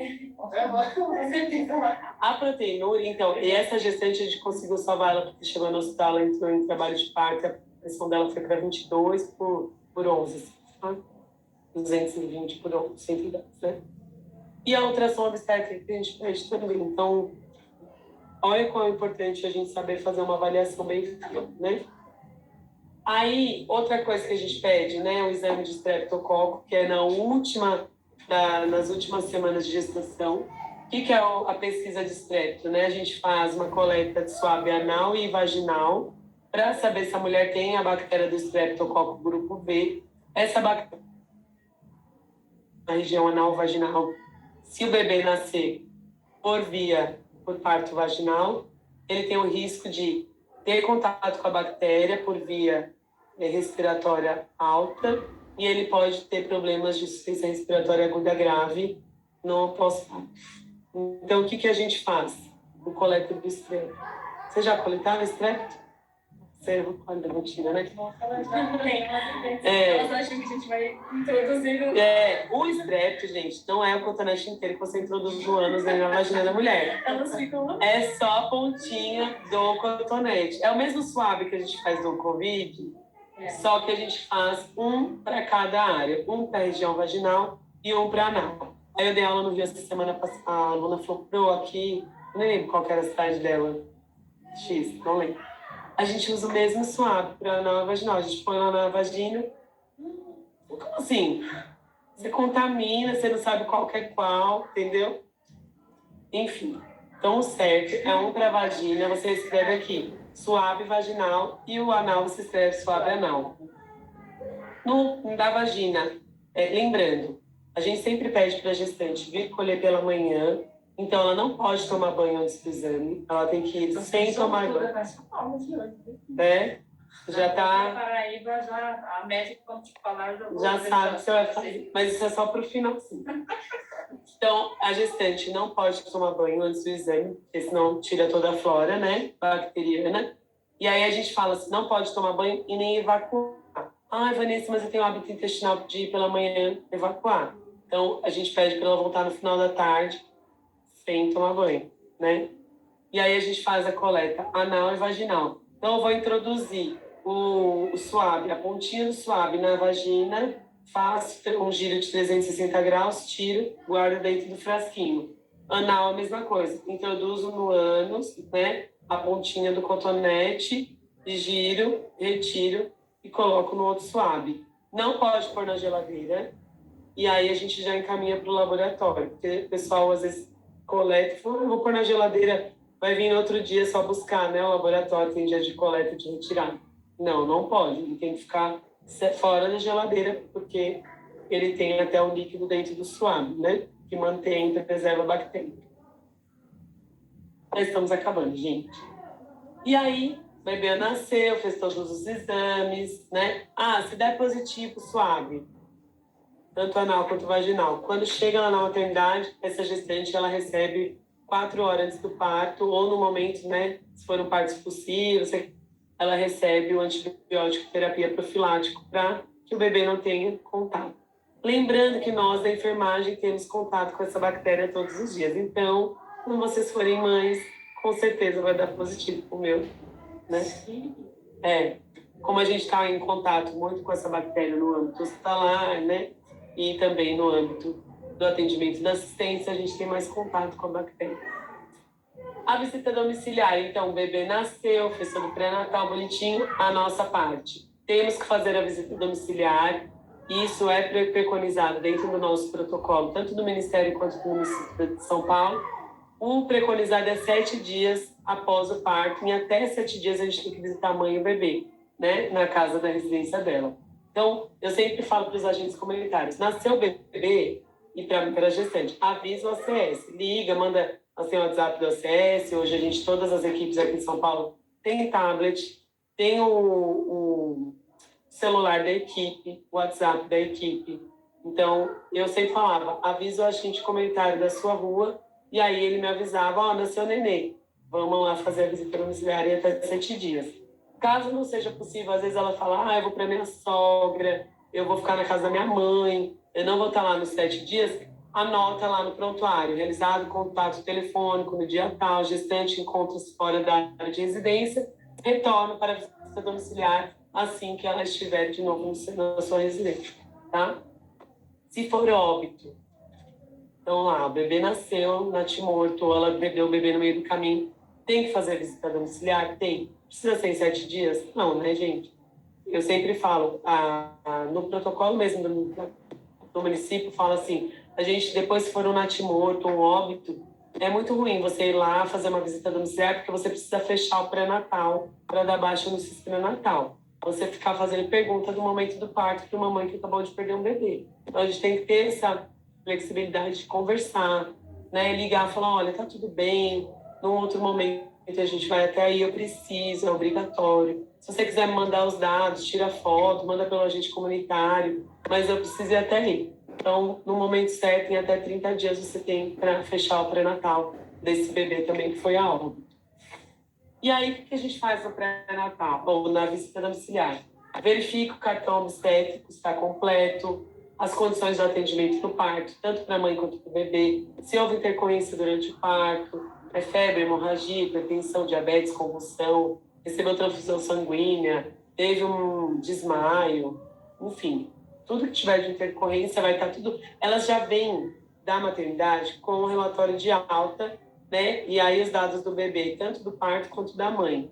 A proteinúria, então, e essa gestante a gente conseguiu salvar ela porque chegou no hospital, ela entrou em trabalho de parto, a pressão dela foi para 22 por 11, tá? 220 por 11, 110, né? E a ultrassom obstétrica que a gente fez também. Então, olha quão é importante a gente saber fazer uma avaliação bem feita, né? Aí, outra coisa que a gente pede, né, o exame de estreptococo, que é nas últimas semanas de gestação. O que é a pesquisa de estrepto, né? A gente faz uma coleta de suave anal e vaginal para saber se a mulher tem a bactéria do estreptococo grupo B. Essa bactéria na região anal vaginal, se o bebê nascer por parto vaginal, ele tem o risco de ter contato com a bactéria por via respiratória alta e ele pode ter problemas de insuficiência respiratória aguda grave no pós-parto. Então, o que a gente faz? O coleta do estrepto. Você já coletava estrepto? Você olha a rotina, né? Elas acham que a gente vai introduzindo. O estrepto, gente, não é o cotonete inteiro que você introduz no ânus nem na vagina da mulher. Elas ficam. É só a pontinha do cotonete. É o mesmo suave que a gente faz no Covid, só que a gente faz um para cada área. Um para a região vaginal e um para anal. Aí eu dei aula no Rio essa semana passada. A aluna falou, pro, aqui, eu nem lembro qual era a cidade dela. X, não lembro. A gente usa o mesmo suave para anal e vaginal. A gente põe lá na vagina. Como assim? Você contamina, você não sabe qual que é qual, entendeu? Enfim. Então, o certo é um para vagina, você escreve aqui, suave vaginal, e o anal você escreve suave anal. No da vagina, lembrando, a gente sempre pede para a gestante vir colher pela manhã, então ela não pode tomar banho antes do exame, ela tem que ir sem tomar banho. Já tá. Paraíba, a médica, quando te falar, já sabe o que você vai fazer, mas isso é só pro final, sim. Então, a gestante não pode tomar banho antes do exame, porque senão tira toda a flora, né, bacteriana. E aí a gente fala assim, não pode tomar banho e nem evacuar. Ah, Vanessa, mas eu tenho o hábito intestinal de ir pela manhã evacuar. Então, a gente pede para ela voltar no final da tarde, sem tomar banho, né? E aí a gente faz a coleta anal e vaginal. Então, eu vou introduzir o suave, a pontinha do suave na vagina, faço um giro de 360 graus, tiro, guardo dentro do frasquinho. Anal, a mesma coisa. Introduzo no ânus, né, a pontinha do cotonete, giro, retiro e coloco no outro suave. Não pode pôr na geladeira. E aí a gente já encaminha para o laboratório. Porque o pessoal, às vezes, coleta e fala, eu vou pôr na geladeira, vai vir no outro dia só buscar, né? O laboratório tem dia de coleta e de retirada. Não, não pode. Ele tem que ficar fora da geladeira, porque ele tem até o líquido dentro do suave, né? Que mantém e preserva a bactéria. Nós estamos acabando, gente. E aí, o bebê nasceu, fez todos os exames, né? Ah, se der positivo, suave. Tanto anal quanto vaginal. Quando chega lá na maternidade, essa gestante, ela recebe 4 horas antes do parto, ou no momento, né, se for um parto expulsivo, ela recebe o antibiótico terapia profilático para que o bebê não tenha contato. Lembrando que nós, da enfermagem, temos contato com essa bactéria todos os dias. Então, quando vocês forem mães, com certeza vai dar positivo pro meu, né? Como a gente está em contato muito com essa bactéria no âmbito hospitalar, né? E também no âmbito do atendimento da assistência, a gente tem mais contato com a bactéria. A visita domiciliar, então, o bebê nasceu, fez todo o pré-natal bonitinho, a nossa parte. Temos que fazer a visita domiciliar, isso é preconizado dentro do nosso protocolo, tanto do Ministério quanto do município de São Paulo. O preconizado é 7 dias após o parto, em até 7 dias a gente tem que visitar a mãe e o bebê, né, na casa da residência dela. Então, eu sempre falo para os agentes comunitários, nasceu o bebê e para a gestante, avisa o ACS, liga, manda assim, o WhatsApp do ACS, hoje todas as equipes aqui em São Paulo tem tablet, tem o celular da equipe, o WhatsApp da equipe. Então, eu sempre falava, avisa o agente comunitário da sua rua, e aí ele me avisava, nasceu neném, vamos lá fazer a visita domiciliar em até 7 dias. Caso não seja possível, às vezes ela fala, eu vou para minha sogra, eu vou ficar na casa da minha mãe, eu não vou estar lá nos 7 dias, anota lá no prontuário, realizado contato telefônico no dia tal, gestante encontra-se fora da área de residência, retorno para a visita domiciliar assim que ela estiver de novo na sua residência, tá? Se for óbito, então lá, o bebê nasceu natimorto, ou ela perdeu o bebê no meio do caminho, tem que fazer a visita domiciliar? Tem. Precisa ser em 7 dias? Não, né, gente? Eu sempre falo, no protocolo mesmo do município, fala assim, a gente, depois se for um natimorto, um óbito, é muito ruim você ir lá fazer uma visita domiciliar, porque você precisa fechar o pré-natal para dar baixa no sistema natal. Você ficar fazendo pergunta do momento do parto para uma mãe que acabou de perder um bebê. Então, a gente tem que ter essa flexibilidade de conversar, né? Ligar, falar, olha, tá tudo bem, num outro momento a gente vai até aí, eu preciso, é obrigatório. Se você quiser me mandar os dados, tira foto, manda pelo agente comunitário, mas eu preciso ir até aí. Então, no momento certo, em até 30 dias, você tem para fechar o pré-natal desse bebê também que foi a óbito. E aí, o que a gente faz no pré-natal? Ou na visita domiciliar? Verifica o cartão obstétrico, está completo, as condições de atendimento no parto, tanto para a mãe quanto para o bebê, se houve intercorrência durante o parto, febre, hemorragia, hipertensão, diabetes, convulsão, recebeu transfusão sanguínea, teve um desmaio, enfim, tudo que tiver de intercorrência vai estar tudo. Elas já vêm da maternidade com o relatório de alta, né? E aí os dados do bebê, tanto do parto quanto da mãe.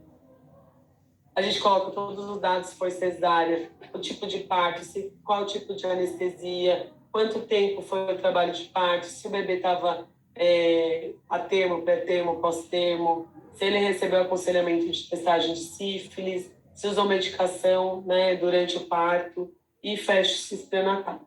A gente coloca todos os dados, se foi cesárea, o tipo de parto, qual tipo de anestesia, quanto tempo foi o trabalho de parto, se o bebê estava a termo, pré-termo, pós-termo, se ele recebeu aconselhamento de testagem de sífilis, se usou medicação, né, durante o parto, e fecha o sistema natal.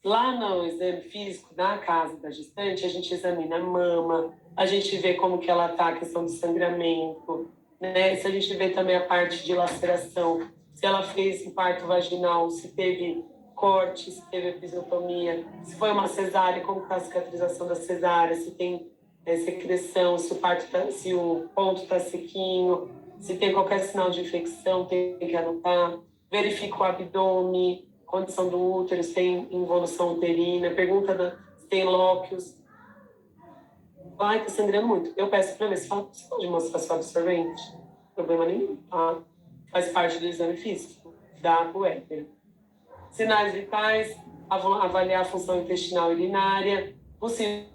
Lá no exame físico da casa da gestante, a gente examina a mama, a gente vê como que ela está, a questão do sangramento, né? Se a gente vê também a parte de laceração, se ela fez um parto vaginal, se teve corte, se teve episiotomia, se foi uma cesárea, como está a cicatrização da cesárea, se tem secreção, se o ponto está sequinho, se tem qualquer sinal de infecção, tem que anotar, verifica o abdômen, condição do útero, se tem involução uterina, pergunta se tem lóquios. Tá sangrando muito. Eu peço para ver se você pode mostrar seu absorvente. Problema nenhum, tá? Faz parte do exame físico da puérpera. Sinais vitais, avaliar a função intestinal e urinária, possível.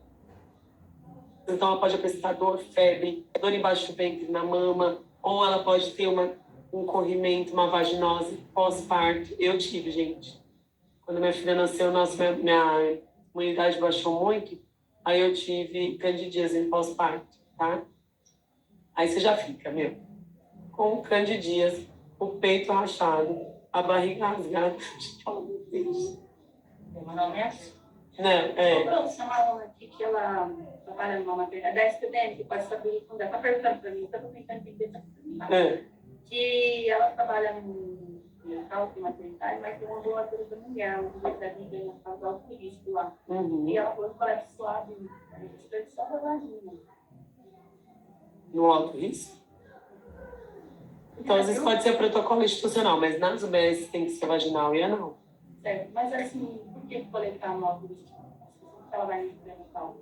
Então, ela pode apresentar dor, febre, dor embaixo do ventre, na mama, ou ela pode ter um corrimento, uma vaginose pós-parto. Eu tive, gente. Quando minha filha nasceu, minha imunidade baixou muito, aí eu tive candidíase em pós-parto, tá? Aí você já fica, com candidíase, o peito rachado, a barriga rasgada. Meu Deus. Meu nome é assim. Não, Pronto, tem uma aluna aqui que ela trabalha numa maternidade da SPDM, que pode saber quando ela está perguntando para mim, eu estou tentando entender para mim, tá? Que ela trabalha tem maternidade, mas tem um ambulatório da mulher, um dia da vida na casal turístico lá. Uhum. E ela falou que coleta suave, a gente precisa só da vagina. No alto risco? Então, às vezes pode ser protocolo institucional, mas nas UBS tem que ser vaginal e anal. Certo, mas assim, por que coletar no alto risco? Se ela vai no pré-natal?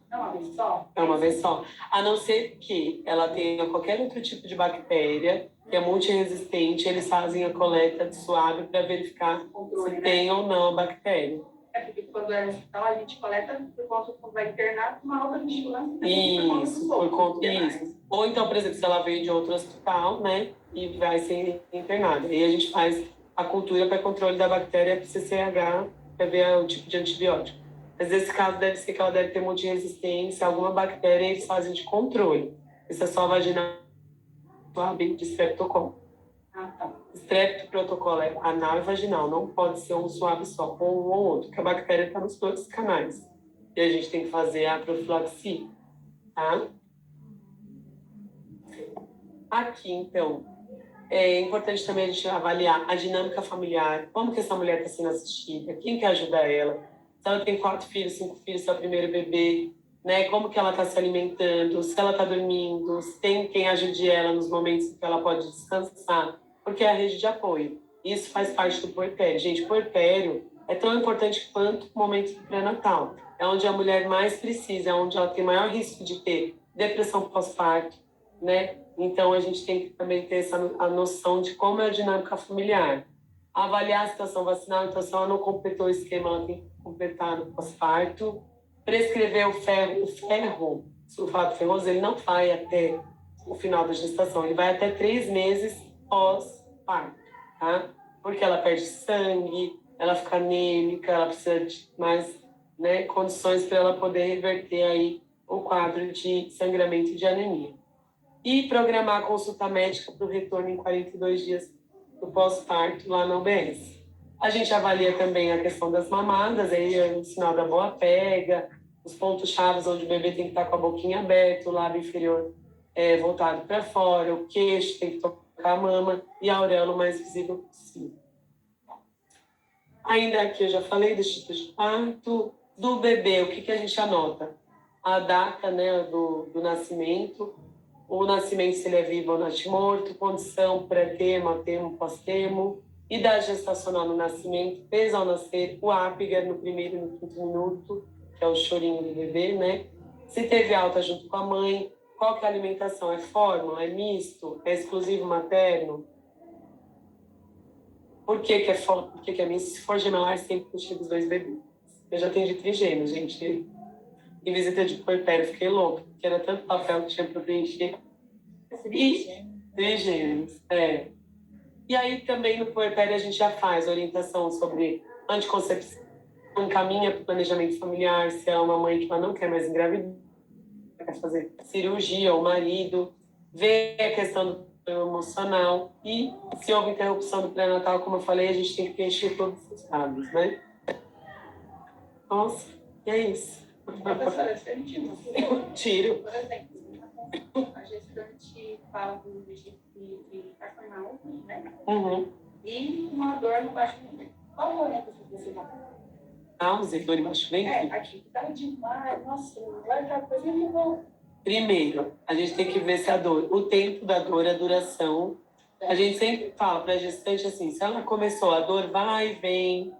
É uma vez só? É uma vez só. A não ser que ela tenha qualquer outro tipo de bactéria que é multiresistente, eles fazem a coleta de suave para verificar Controle, se né? tem ou não a bactéria. É porque quando é no hospital, a gente coleta por conta quando vai internar com uma alta vigilância. Isso, por conta disso. Ou então, por exemplo, se ela veio de outro hospital, né, e vai ser internada. Aí a gente faz a cultura para controle da bactéria CCH, para ver o tipo de antibiótico. Mas nesse caso deve ser que ela deve ter multiresistência, alguma bactéria, e eles fazem de controle. Isso é só vaginal de streptococcus. Ah, tá. Streptoprotocolo é anal e vaginal, não pode ser um suave só, ou um ou outro, porque a bactéria está nos dois canais. E a gente tem que fazer a profilaxia, tá? Aqui, então, é importante também a gente avaliar a dinâmica familiar, como que essa mulher está sendo assistida, quem que ajuda ela, se ela tem 4 filhos, 5 filhos, se é o primeiro bebê, né? Como que ela está se alimentando, se ela está dormindo, se tem quem ajude ela nos momentos em que ela pode descansar, porque é a rede de apoio. Isso faz parte do puerpério. Gente, puerpério é tão importante quanto o momento do pré-natal. É onde a mulher mais precisa, é onde ela tem maior risco de ter depressão pós-parto, né? Então, a gente tem que também ter a noção de como é a dinâmica familiar. Avaliar a situação vacinal, então, se ela não completou o esquema, ela tem que completar no pós-parto. Prescrever o ferro, sulfato ferroso, ele não vai até o final da gestação, ele vai até 3 meses pós-parto, tá? Porque ela perde sangue, ela fica anêmica, ela precisa de mais, né, condições para ela poder reverter aí o quadro de sangramento e de anemia. E programar a consulta médica para o retorno em 42 dias do pós-parto lá na UBS. A gente avalia também a questão das mamadas, aí é o sinal da boa pega, os pontos chaves onde o bebê tem que estar com a boquinha aberta, o lábio inferior voltado para fora, o queixo tem que tocar a mama e a auréola o mais visível possível. Ainda aqui eu já falei dos tipos de parto, do bebê, o que a gente anota? A data, né, do nascimento, o nascimento se ele é vivo ou natimorto, condição pré-termo, termo, pós-termo, idade gestacional no nascimento, peso ao nascer, o ápiga no primeiro e no 5º minuto, que é o chorinho do bebê, né? Se teve alta junto com a mãe, qual que é a alimentação? É fórmula? É misto? É exclusivo materno? Por que é fórmula? Por que é misto? Se for gemelar, sempre puxa dos 2 bebês. Eu já atendi trigêmeos, gente. Em visita de puerpério, fiquei louca, porque era tanto papel que tinha para preencher. E trigêmeos, E aí também no puerpério a gente já faz orientação sobre anticoncepção, encaminha para o planejamento familiar, se é uma mãe que ela não quer mais engravidar, quer fazer cirurgia, o marido, ver a questão do emocional e se houve interrupção do pré-natal, como eu falei, a gente tem que preencher todos os dados, né? Nossa, e é isso. Professora, se a gente Tiro. por exemplo, a gestante fala de carcinoma, né? Uhum. E uma dor no baixo ventre. Qual a orientação que você dá? Náusea, dor embaixo do ventre? Aqui tá demais, nossa, vai ficar coisa de bom. Primeiro, a gente tem que ver se a dor, o tempo da dor, a duração. A gente sempre fala para a gestante assim, se ela começou, a dor vai e vem.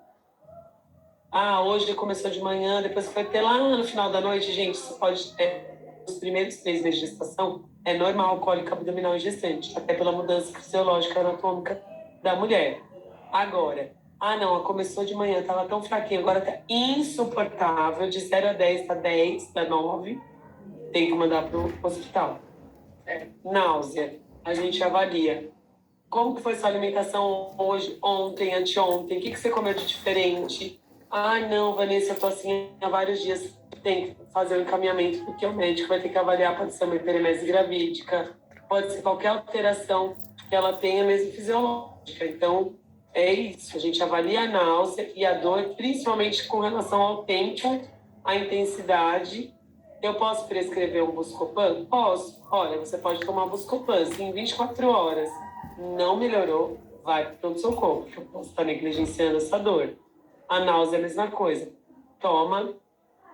Ah, hoje começou de manhã, depois foi até lá no final da noite. Gente, isso pode ter, nos primeiros 3 meses de gestação, é normal cólica abdominal em gestante, até pela mudança fisiológica anatômica da mulher. Agora, não, ela começou de manhã, estava tão fraquinha, agora está insuportável, de 0 a 10, está 10, está 9, tem que mandar para o hospital. Náusea, a gente avalia. Como que foi sua alimentação hoje, ontem, anteontem? O que você comeu de diferente? Não, Vanessa, eu tô assim há vários dias. Tem que fazer o encaminhamento, porque o médico vai ter que avaliar, pode ser uma hiperemese gravídica, pode ser qualquer alteração que ela tenha, mesmo fisiológica. Então, é isso. A gente avalia a náusea e a dor, principalmente com relação ao tempo, a intensidade. Eu posso prescrever um Buscopan? Posso. Olha, você pode tomar Buscopan, se em 24 horas não melhorou, vai para o pronto-socorro, porque eu posso estar negligenciando essa dor. A náusea é a mesma coisa. Toma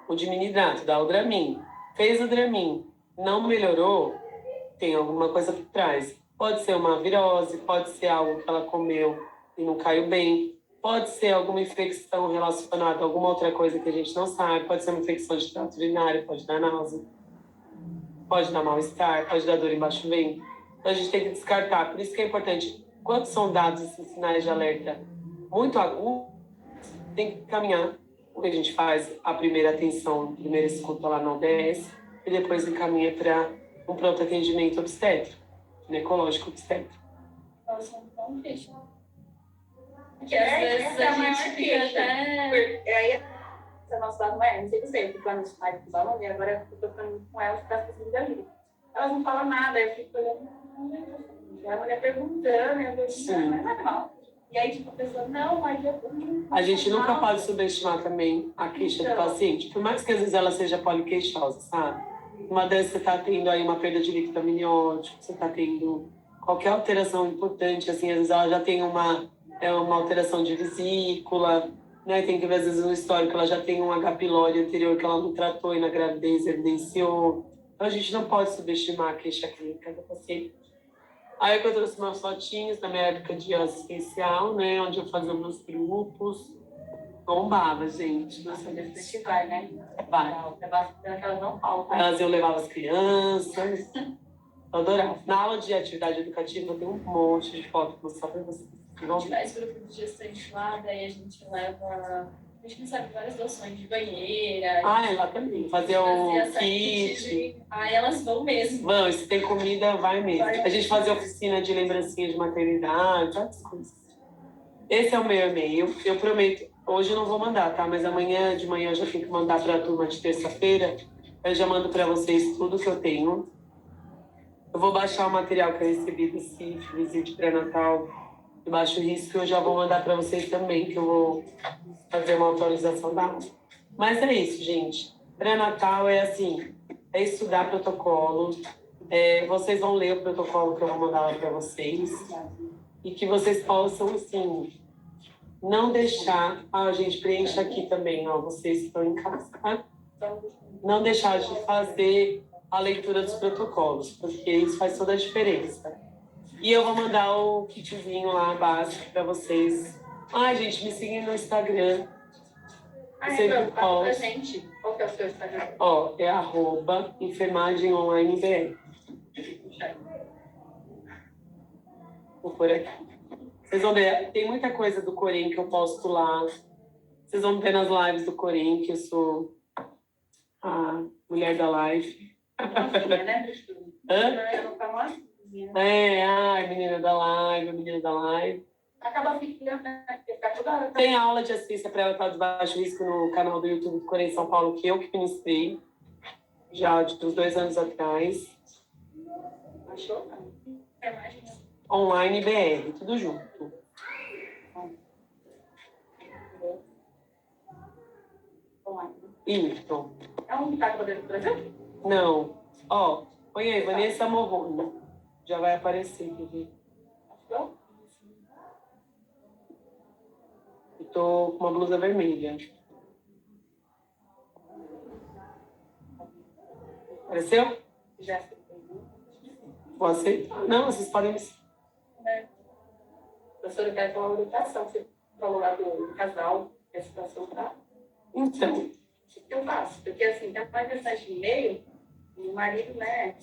o diminidrato, dá o Dramin. Fez o Dramin, não melhorou, tem alguma coisa por trás. Pode ser uma virose, pode ser algo que ela comeu e não caiu bem, pode ser alguma infecção relacionada a alguma outra coisa que a gente não sabe, pode ser uma infecção de trato urinário, pode dar náusea, pode dar mal-estar, pode dar dor embaixo do ventre. Então a gente tem que descartar. Por isso que é importante, quando são dados esses sinais de alerta muito agudos, tem que caminhar. O que a gente faz, a primeira atenção, a primeira escuta lá na UBS, e depois encaminha para um pronto atendimento obstétrico, ginecológico obstétrico. Nossa, não deixa. Porque às vezes a gente fica até... Aí, essa nossa dado é, não sei dizer, porque quando os pais falam, e agora eu tô ficando com elas para as pessoas da vida. Elas não falam nada, eu fico olhando, a mulher perguntando, eu vejo, não é normal. E aí, tipo, a pessoa, não, mas eu... A gente nunca pode subestimar também a queixa do paciente, por mais que às vezes ela seja poliqueixosa, sabe? Uma dessas você está tendo aí uma perda de líquido amniótico, você está tendo qualquer alteração importante, assim, às vezes ela já tem uma alteração de vesícula, né? Tem que ver, às vezes, no histórico, ela já tem um H. pylori anterior que ela não tratou e na gravidez evidenciou. Então, a gente não pode subestimar a queixa clínica da paciente. Aí eu trouxe umas fotinhas da minha época de assistencial, né? Onde eu fazia meus grupos. Bombava, gente. Nossa, desse vai, né? Vai. Elas não faltam. Elas eu levava as crianças. Eu adorava. Na aula de atividade educativa, eu tenho um monte de fotos só para vocês. A gente faz grupo de gestante lá, daí a gente leva... A gente recebe várias doações de banheira. Ah, lá também. Fazer o kit. Aí elas vão mesmo. Vão, se tem comida, vai mesmo. A gente fazia oficina de lembrancinha de maternidade, várias coisas. Esse é o meu e-mail. Eu prometo, hoje eu não vou mandar, tá? Mas amanhã de manhã eu já tenho que mandar para a turma de terça-feira. Eu já mando para vocês tudo que eu tenho. Eu vou baixar o material que eu recebi do sífilis e de pré-natal de baixo risco. Eu já vou mandar para vocês também, que eu vou fazer uma atualização da aula. Mas é isso, gente. Pré-natal é assim, é estudar protocolo. Vocês vão ler o protocolo que eu vou mandar lá para vocês. E que vocês possam, assim, não deixar... Ah, gente, preencha aqui também, ó, vocês que estão em casa, tá? Não deixar de fazer a leitura dos protocolos, porque isso faz toda a diferença. E eu vou mandar o kitzinho lá, básico, para vocês. Ai, gente, me seguem no Instagram. Fala pra gente. Qual que é o seu Instagram? Ó, é @enfermagemonlinebr. Vou por aqui. Vocês vão ver, tem muita coisa do Corém que eu posto lá. Vocês vão ver nas lives do Corém, que eu sou a mulher da live. Né? Menina da live, menina da live. Acaba ficando, né? Fica toda hora. Tem aula de assistência pré-natal de baixo risco no canal do YouTube do Corém São Paulo, que eu que ministrei, já de uns 2 anos atrás. Achou? Online BR, tudo junto. Isso. É um que tá podendo do Brasil? Não. Ó, põe aí, Vanessa Morrone. Já vai aparecer, quer ver? Achou? Eu tô com uma blusa vermelha. Apareceu? Já. Vou aceitar. Não, vocês podem me... Professora, eu quero uma orientação. Você falou lá do casal, que a situação tá. Então. O que eu faço? Porque assim, tem uma mensagem de e-mail, e o marido, né?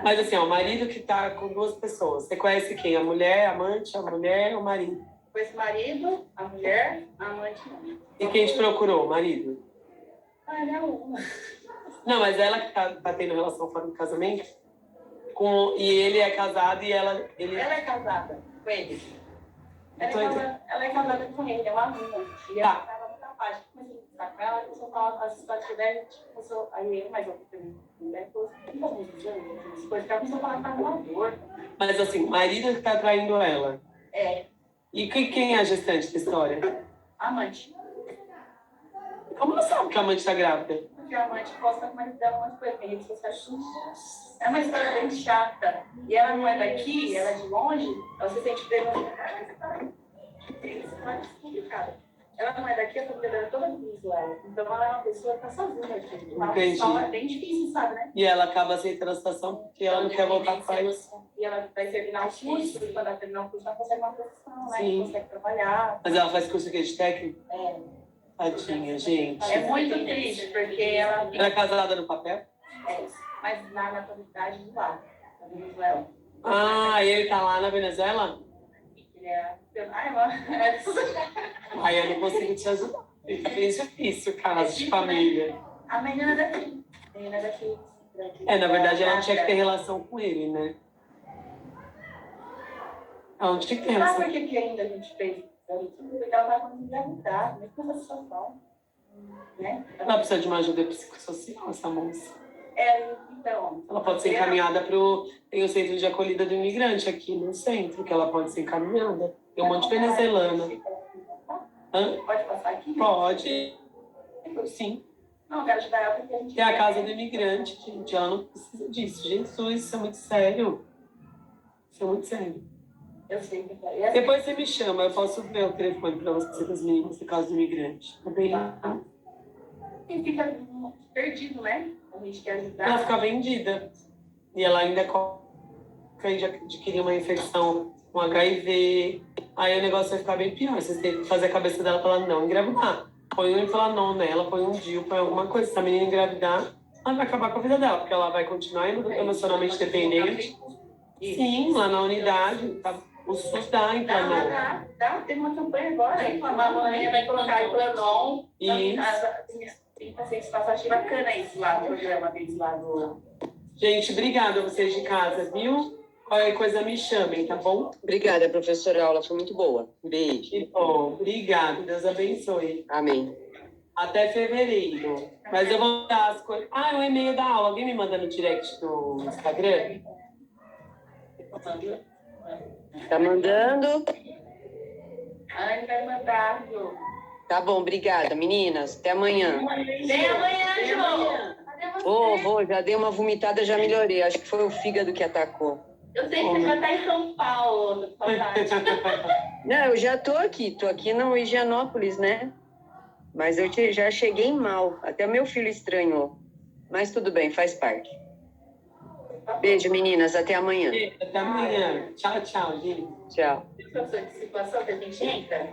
Mas assim, ó, o marido que tá com 2 pessoas. Você conhece quem? A mulher, a amante, a mulher ou o marido? Com esse marido, a mulher, a amante não. E quem te procurou? O marido? Ah, ele é uma. Não, mas ela que tá tendo relação fora do casamento? E ele é casado e ela... Ela é casada com ele. Então, Ela é casada com ele, é uma amiga. E ela estava muito parte. Comecei a ficar com ela, começou a falar as histórias dela, tipo, aí eu, mais eu também, né? As coisas que ela começou a falar com a amor. Mas assim, o marido que tá traindo ela. É. E quem é a gestante da história? Amante. Como ela sabe que a amante tá grávida? diamante posta com marido dela um monte de coisa. Tem rede social. É uma história bem chata. E ela não é daqui, ela é de longe, ela se sente presa. Isso é mais complicado. Ela não é daqui, a família dela é toda Venezuela. Então ela é uma pessoa que está sozinha aqui. Entendi. Então é bem difícil, sabe, né? E ela acaba aceitando a situação porque ela não quer voltar para o país. E ela vai terminar o curso, e quando ela terminar o curso, ela consegue uma profissão, né? Sim. Consegue trabalhar. Mas ela faz curso aqui de técnico? É. Tadinha, gente. É muito triste, porque ela... Ela é casada no papel? É, mas na naturalidade do lar, na Venezuela. Ah, ele tá lá na Venezuela? Ele é... Ai, mano, é... Aí eu não consigo te ajudar. Fica bem difícil, caso de família. A menina daqui. A menina daqui. É, na verdade, ela não tinha que ter relação com ele, né? Ela não tinha que ter Sabe relação. por que ainda a gente fez? Porque ela vai conseguir engravidar, mesmo com essa situação. Né? Ela precisa de uma ajuda psicossocial, essa moça. É, então... Ela pode ser encaminhada para o... Tem o centro de acolhida do imigrante aqui no centro, que ela pode ser encaminhada. Tem um monte de venezuelana. Hã? Pode passar aqui? Pode. Sim. Não, eu quero ajudar ela porque a gente... É a casa do imigrante, gente. Ela não precisa disso. Jesus, isso é muito sério. Isso é muito sério. Eu sei que é. Depois você me chama, eu posso ver o telefone para você das meninas da casa do imigrante. Tá bem? E fica perdido, né? A gente quer ajudar. Ela fica vendida. E ela ainda adquirir uma infecção com HIV. Aí o negócio vai ficar bem pior. Vocês têm que fazer a cabeça dela para ela não engravidar. Põe um Implanon nela, põe um DIU, põe alguma coisa. Se a menina engravidar, ela vai acabar com a vida dela, porque ela vai continuar emocionalmente dependente. Sim, lá na unidade, tá? O SUS dá Implanon. Dá, tem uma campanha agora. A mamãe vai colocar Implanon. Isso. Tem pacientes passativos, bacana isso lá no programa deles lá do... Gente, obrigada a vocês de casa, viu? Qualquer coisa me chamem, tá bom? Obrigada, professora. A aula foi muito boa. Beijo. Que bom, obrigada. Deus abençoe. Amém. Até fevereiro. Mas eu vou dar as coisas. Ah, o e-mail da aula. Alguém me manda no direct do Instagram? Tá mandando? Ai, vai mandar, Ju. Tá bom, obrigada, meninas. Até amanhã. Vem amanhã, Ju. Vou. Já dei uma vomitada, já melhorei. Acho que foi o fígado que atacou. Eu sei que você já está em São Paulo, saudade. Não, eu já tô aqui no Higienópolis, né? Mas eu já cheguei mal. Até meu filho estranhou. Mas tudo bem, faz parte. Beijo, meninas. Até amanhã. Até amanhã. Tchau, tchau, gente. Tchau. Situação que a gente entra?